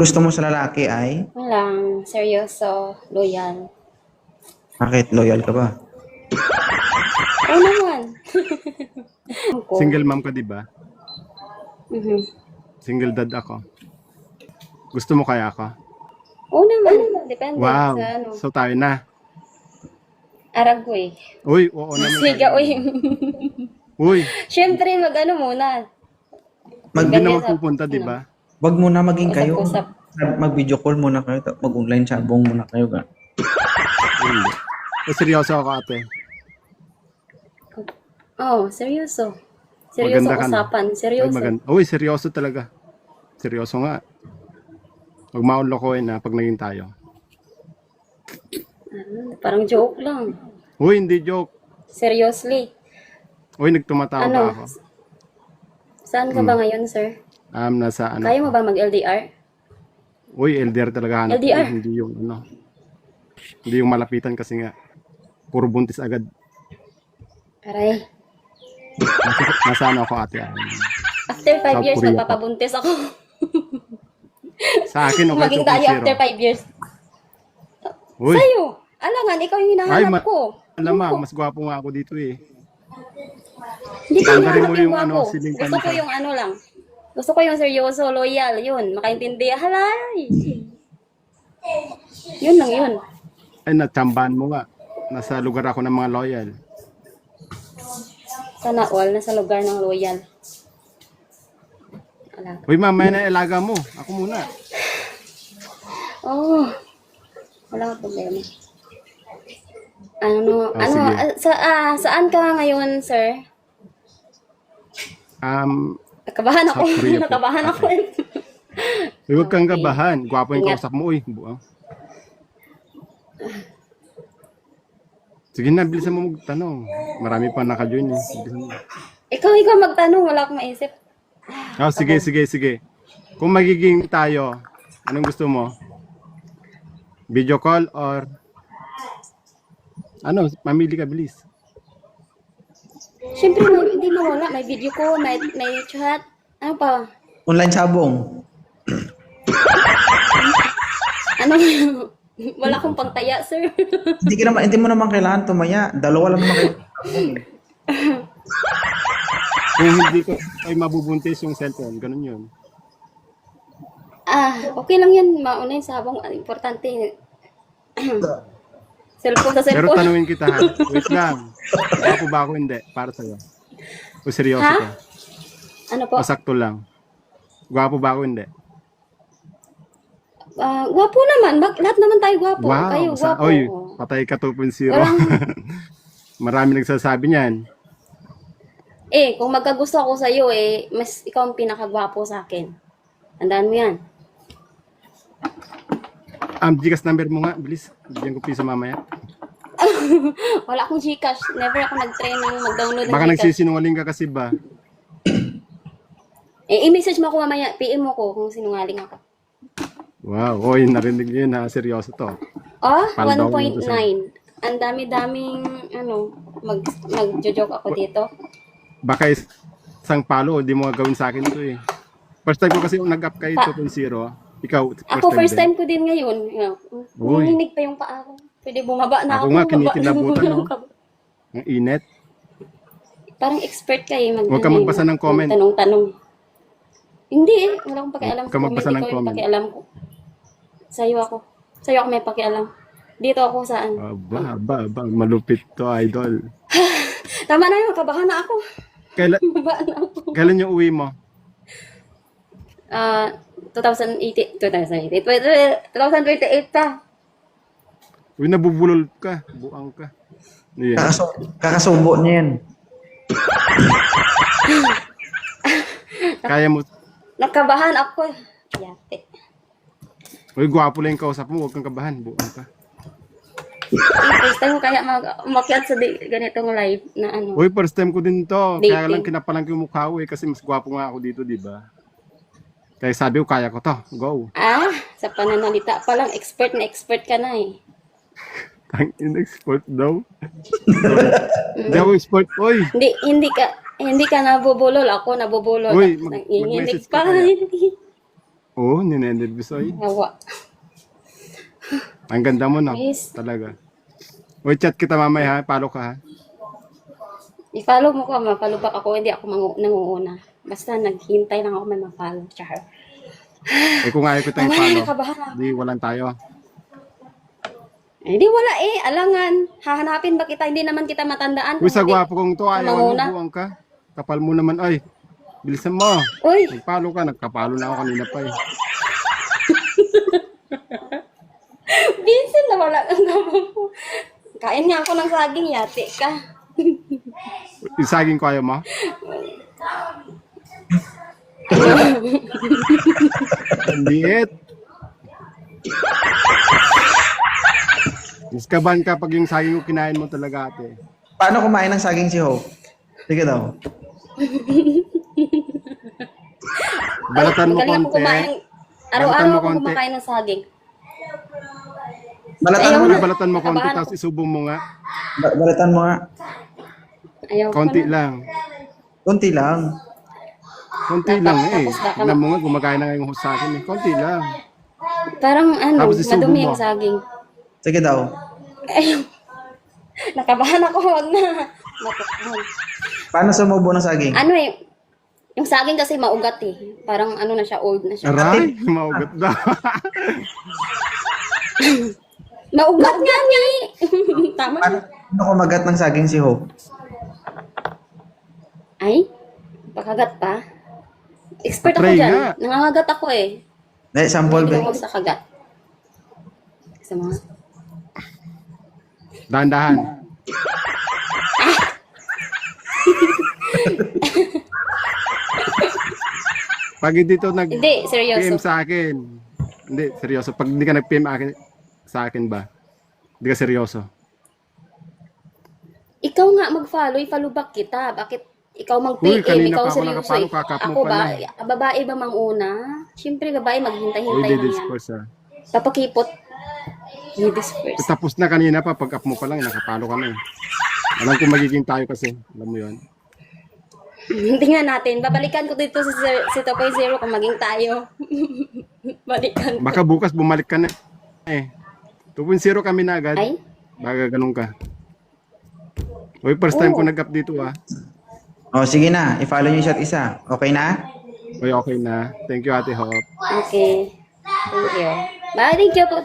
Gusto mo sa lalaki ay? Walang seryoso, loyal. Bakit? Loyal ka ba? Oo naman. Ako. Single mom ka, di ba? Mhm. Single dad ako. Gusto mo kaya ako? Oo naman. Depende Wow. sa ano. So tayo na. Aragoy. Uy, oo naman. Siga, uy. Uy, Siyempre, mag-ano muna. hindi Ganyan naman sa- pupunta, di ano, ba? Wag muna maging kayo. Usap-usap. Mag-video call muna kayo. Mag-online chabong muna kayo. Hindi. Seryoso ako, ate. Oo, seryoso. Seryoso Maganda ka na. usapan. Uy, Seryoso. maganda. Uy, seryoso talaga. Seryoso nga. Huwag maunlokohin na pag naging tayo. Parang joke lang. Uy, hindi joke. Seriously. Uy, nagtumatawa Ano? ba ako? Saan ka ba ngayon, sir? Nasa ano. Kaya mo ba mag-LDR? Uy, LDR talaga hanap ko. LDR. Hindi yung ano. Hindi yung malapitan kasi nga. Puro buntis agad. Aray. Nasa ano ako, ate. After 5 South years, Korea pa. magpapabuntis ako. Sa akin, okay. Maging tayo 2.0. after 5 years. Uy, Sa'yo. Alangan, ikaw yung hinahanap ko. alam mas gwapo nga ako dito eh. Hindi ko Tanggalin mo hinahanap yung yung ano, guwapo. siling Gusto ko panisa. yung ano lang. Gusto ko yung seryoso, loyal. Yun, makaintindi. Halay. Yun lang yun. Ay, natsambahan mo nga. Nasa lugar ako ng mga loyal. Sana all, nasa lugar ng loyal. Ala. Uy, mamaya na ilaga mo. Ako muna. Oh. Wala kang problema. Ano, sige. saan ka ngayon, sir? Nakabahan ako. South Korea po. Nakabahan ako. Uy, huwag kang Okay. gabahan. Gwapo yung Ingat. kausap mo, uy. Buang. Sige na, bilisan mo magtanong. Marami pa naka-join eh. Bilisan mo. Ikaw magtanong. Wala akong maisip. Oh, sige. Kung magiging tayo, anong gusto mo? Video call or ano, mamili ka, bilis. Siyempre, hindi mawala. May video ko, may chat. Ano pa? Online chabong. Ano? Wala akong pangtaya, sir. Hindi mo naman kailangan tumaya. Dalawa lang naman kayo. Kung hindi ko ay mabubuntis yung cellphone, ganun yun. Okay lang yan. Mauna yung sabong. Importante. Cellphone sa Pero cellphone. tanungin kita ha. Wait lang. Gwapo ba ako? Hindi. Para sa'yo. O seryoso Ha? ka? Ano po? O sakto lang. Gwapo ba ako? Hindi. Gwapo naman. Lahat naman tayo gwapo. Kayo gwapo. Oy, patay ka 2.0. Marami nagsasabi niyan. Kung magkagusto ako sa'yo, mas ikaw ang pinakagwapo sa akin. Tandaan mo yan. Gcash number mo nga, bilis. Bigyan ko piso mamaya. Wala akong Gcash. Never ako nag-training mag-download ng Baka Gcash. nagsisinungaling ka kasi ba? I-message mo ako mamaya. PM mo ko kung sinungaling ako. Wow, oy, narinig niyo yun ha. Seryoso to. Paldaw mo 1.9. to siya. Ang dami-daming, mag-joke ako dito. Baka isang palo, hindi mo gagawin sa akin to eh. First time ko kasi nag-up kay 2.0. Ikaw, Ako, first din. time ko din ngayon. Uy. Nanginig pa yung paa ko. Pwede bumaba na Ako ako. nga, baba. kinikilabutan, no? Ang init. Parang expert ka eh. Huwag ka magbasa ng comment. Tanong-tanong. Hindi eh. Wala akong pakialam Huwag ka magbasa ng Ikaw yung comment. pakialam ko. Sa'yo ako. Sa'yo ako may pakialam. Dito ako saan. Aba, malupit to, idol. Tama na yun. Kabahan na ako. Baba na ako. Kailan yung uwi mo? 2028 pa. Uy, nabubulol ka. Buang ka. Yeah. Kakasubo niya yan. Kaya mo. Nakabahan ako. Yate. Uy, gwapo lang yung kausap mo. Huwag kang kabahan. Buang ka. First time ko kaya umakyat sa ganitong live na ano. Uy, first time ko din to. Kaya Dating. lang kinapalang ko yung mukha ko eh. Kasi mas gwapo nga ako dito, di ba? Kaya sabi ko, kaya ko to. Go. Sa pananalita pa lang, expert na expert ka na eh. Tang in-export daw. Hindi ako export. Uy, Hindi ka nabubulol, ako nabubulol. Uy, Nanginginig mag-message ka pa. kaya. Oo, ninenervous oy. Hawa. Ang ganda mo, no? Yes. Talaga. Uy, chat kita mamaya, ha? Follow ka, ha? I-follow mo ko, ma-follow back ako, hindi ako nanguuna. Basta naghintay lang ako may ma-follow. Char. Eh, kung ayaw ko tayong Mamaya follow, nakabahan ako. di walang tayo. Eh, di wala eh. Alangan. Hahanapin ba kita? Hindi naman kita matandaan. Uy, kung sa hindi. gwapo kong to, ayaw, Manguna. ano, buwang ka. Kapal mo naman, ay. Bilisan mo. Uy, Nagpalo ka, nagkapalo na ako kanina pa, eh. Vincent, nawala ang gabang po. Kain nga ako ng saging, yate ka. Yung saging ko ayaw mo? Ang liit. Iskaban ka pag yung saging ko kinain mo talaga, ate. Paano kumain ng saging si Hope? Sige daw. Balatan mo Magaling ako konti. kumain. Balatan Araw-araw mo ako konti. kumakain ng saging. Balatan Ayaw mo na. na. Balatan mo konti, Nakabahan tapos isubong mo nga. Balatan mo nga. Ayaw ko Konti na. lang. Kunti lang. Konti lang eh. Tapos baka Alam mo nga, gumagaya na ngayong host sa akin eh. Konti lang. Parang ano, Tapos isubo madumi mo. ang saging. Sige daw. Ayaw. Nakabahan ako, wag na. Matukhan. Paano sumubo ng saging? Ano eh, yung saging kasi maugat eh. Parang ano na siya, old na siya. Aray, maugat daw. Maugat nga ni. Tama. Paano kumagat ng saging si Hope? Ay, pakagat pa. Expert ako Try dyan. nga. Nangangagat ako eh. Sample Hindi ba? ako sa kagat. Sa mga... Dahan-dahan. Pag hindi to nag-PM Hindi, seryoso. sa akin. Hindi, seryoso. Pag hindi ka nag-PM sa akin ba? Hindi ka seryoso. Ikaw nga mag-follow, i-follow back kita. Bakit ikaw Uy, mag-PM, kanina ikaw pa ako seryoso nakapalo, eh. kakap mo Ako pa ba, lang. babae ba manguna? Siyempre babae, maghintay-hintay Hindi lang yan. discourse ah. Papakipot. Ladies first. Tapos na kanina pa, pag up mo pa lang, nakapalo ka na eh. Alam ko magiging tayo kasi. Alam mo yun. Tingnan natin. Babalikan ko dito si 2.0 kung maging tayo. Balikan ko. Baka bukas bumalik ka na eh. 2.0 kami na agad. Ay? Baka ganun ka. Uy, first time Oh. ko nag-up dito ah. O, sige na. I-follow niyo isa't isa. Okay na? Uy, okay na. Thank you, Ate Hop. Okay. Thank you. Bye, thank you po.